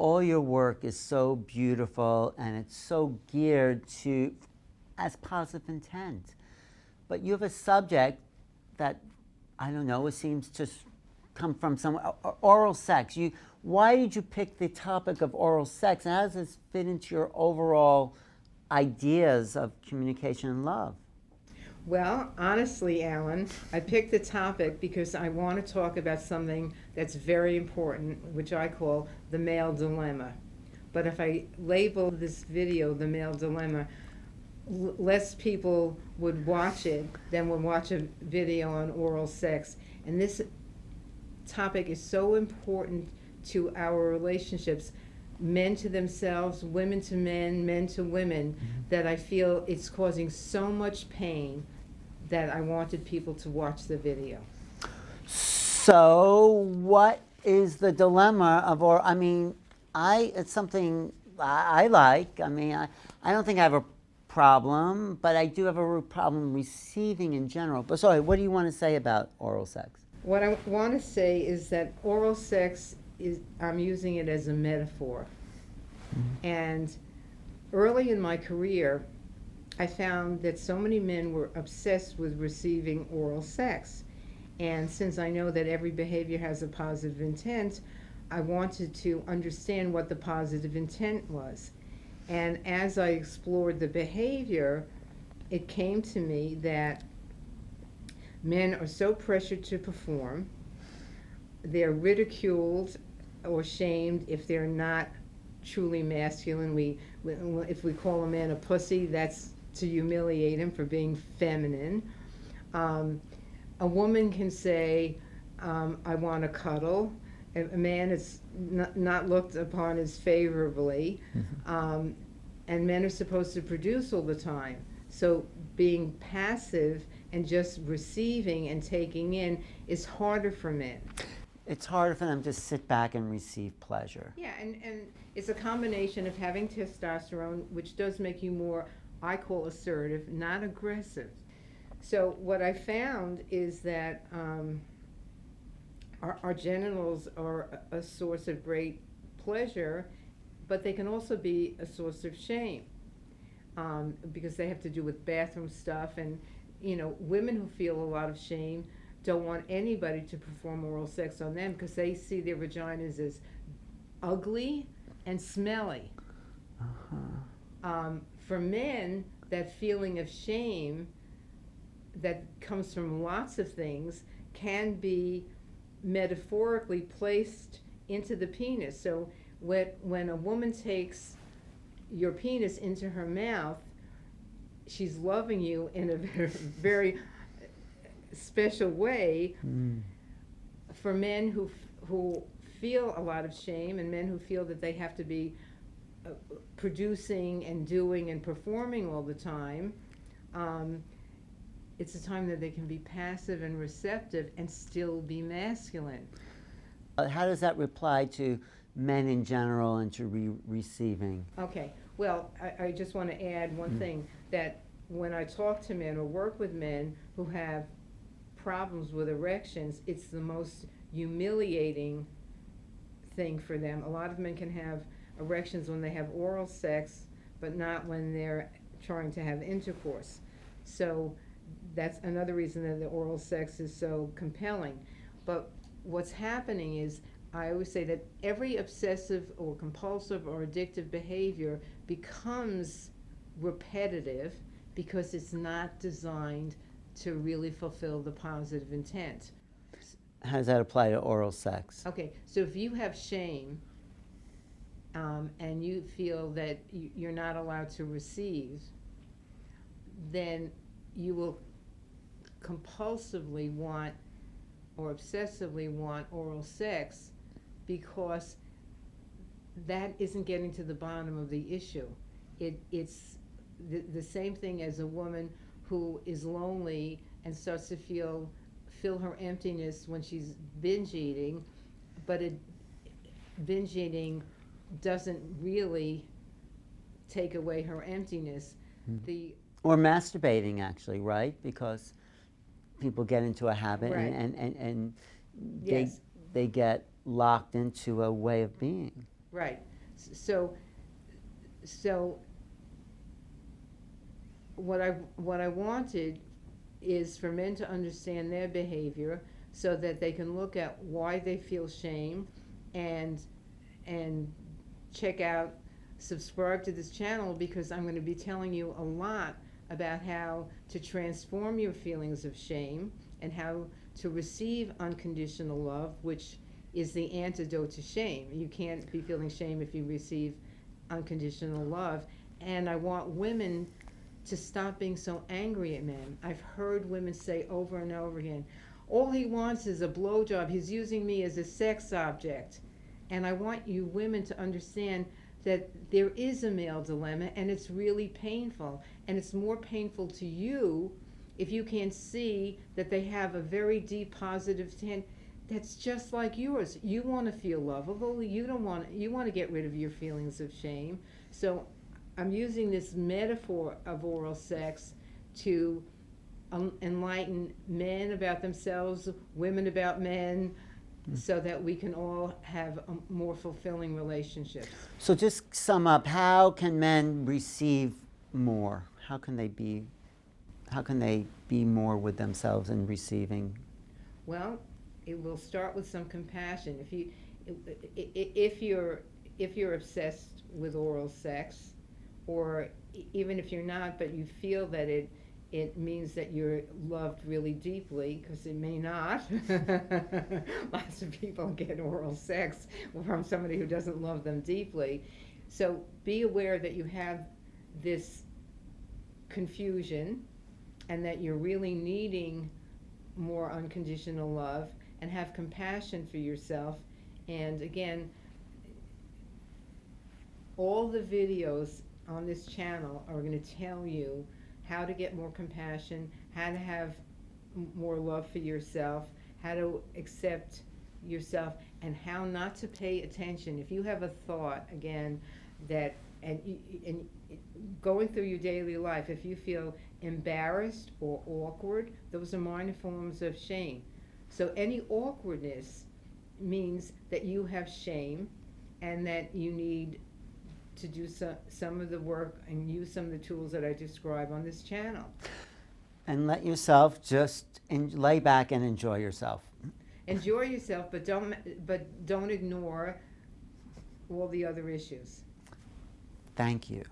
all your work is so beautiful and it's so geared to as positive intent. But you have a subject that, I don't know, it seems to come from somewhere, oral sex. Why did you pick the topic of oral sex? And how does this fit into your overall ideas of communication and love? Well, honestly, Alan, I picked the topic because I want to talk about something that's very important, which I call the male dilemma. But if I label this video the male dilemma, less people would watch it than would watch a video on oral sex. And this topic is so important to our relationships, men to themselves, women to men to women, that I feel it's causing so much pain that I wanted people to watch the video. So what is the dilemma of oral? I mean, it's something I like. I mean, I don't think I have a problem, but I do have a problem receiving in general. But sorry, what do you want to say about oral sex? What I want to say is that oral sex I'm using it as a metaphor. And early in my career, I found that so many men were obsessed with receiving oral sex. And since I know that every behavior has a positive intent, I wanted to understand what the positive intent was. And as I explored the behavior, it came to me that men are so pressured to perform, they're ridiculed or shamed if they're not truly masculine. If we call a man a pussy, that's to humiliate him for being feminine. A woman can say, I want to cuddle. A man is not looked upon as favorably. And men are supposed to produce all the time. So being passive and just receiving and taking in is harder for men. It's harder for them to sit back and receive pleasure. Yeah, and it's a combination of having testosterone, which does make you more, I call assertive, not aggressive. So what I found is that our genitals are a source of great pleasure, but they can also be a source of shame because they have to do with bathroom stuff. And, you know, women who feel a lot of shame don't want anybody to perform oral sex on them because they see their vaginas as ugly and smelly. For men, that feeling of shame that comes from lots of things can be metaphorically placed into the penis. So when a woman takes your penis into her mouth, she's loving you in a very, very special way. For men who feel a lot of shame, and men who feel that they have to be producing and doing and performing all the time, it's a time that they can be passive and receptive and still be masculine. How does that reply to men in general and to receiving? Okay, well, I just want to add one thing, that when I talk to men or work with men who have problems with erections, it's the most humiliating thing for them. A lot of men can have erections when they have oral sex, but not when they're trying to have intercourse. So that's another reason that the oral sex is so compelling. But what's happening is, I always say that every obsessive or compulsive or addictive behavior becomes repetitive because it's not designed to really fulfill the positive intent. How does that apply to oral sex? Okay, so if you have shame and you feel that you're not allowed to receive, then you will compulsively want or obsessively want oral sex because that isn't getting to the bottom of the issue. It's the same thing as a woman who is lonely and starts to fill her emptiness when she's binge eating, but binge eating doesn't really take away her emptiness. Or masturbating, actually, right? Because people get into a habit, Right. and Yes. they get locked into a way of being. Right. So, so what I wanted is for men to understand their behavior so that they can look at why they feel shame and check out, subscribe to this channel, because I'm going to be telling you a lot about how to transform your feelings of shame and how to receive unconditional love, which is the antidote to shame. You can't be feeling shame if you receive unconditional love. And I want women to stop being so angry at men. I've heard women say over and over again, all he wants is a blowjob. He's using me as a sex object. And I want you women to understand that there is a male dilemma, and it's really painful. And it's more painful to you if you can't see that they have a very deep positive intent that's just like yours. You want to feel lovable. You want to get rid of your feelings of shame. So I'm using this metaphor of oral sex to enlighten men about themselves, women about men, so that we can all have more fulfilling relationships. So just sum up, how can men receive more? How can they be more with themselves in receiving? Well, it will start with some compassion. If you're obsessed with oral sex, or even if you're not, but you feel that it means that you're loved really deeply, because it may not. Lots of people get oral sex from somebody who doesn't love them deeply. So be aware that you have this confusion and that you're really needing more unconditional love, and have compassion for yourself. And again, all the videos on this channel are going to tell you how to get more compassion, how to have more love for yourself, how to accept yourself, and how not to pay attention. If you have a thought, again, that, and going through your daily life, if you feel embarrassed or awkward, those are minor forms of shame. So any awkwardness means that you have shame, and that you need to do some of the work and use some of the tools that I describe on this channel. And let yourself just lay back and enjoy yourself. Enjoy yourself, but don't ignore all the other issues. Thank you.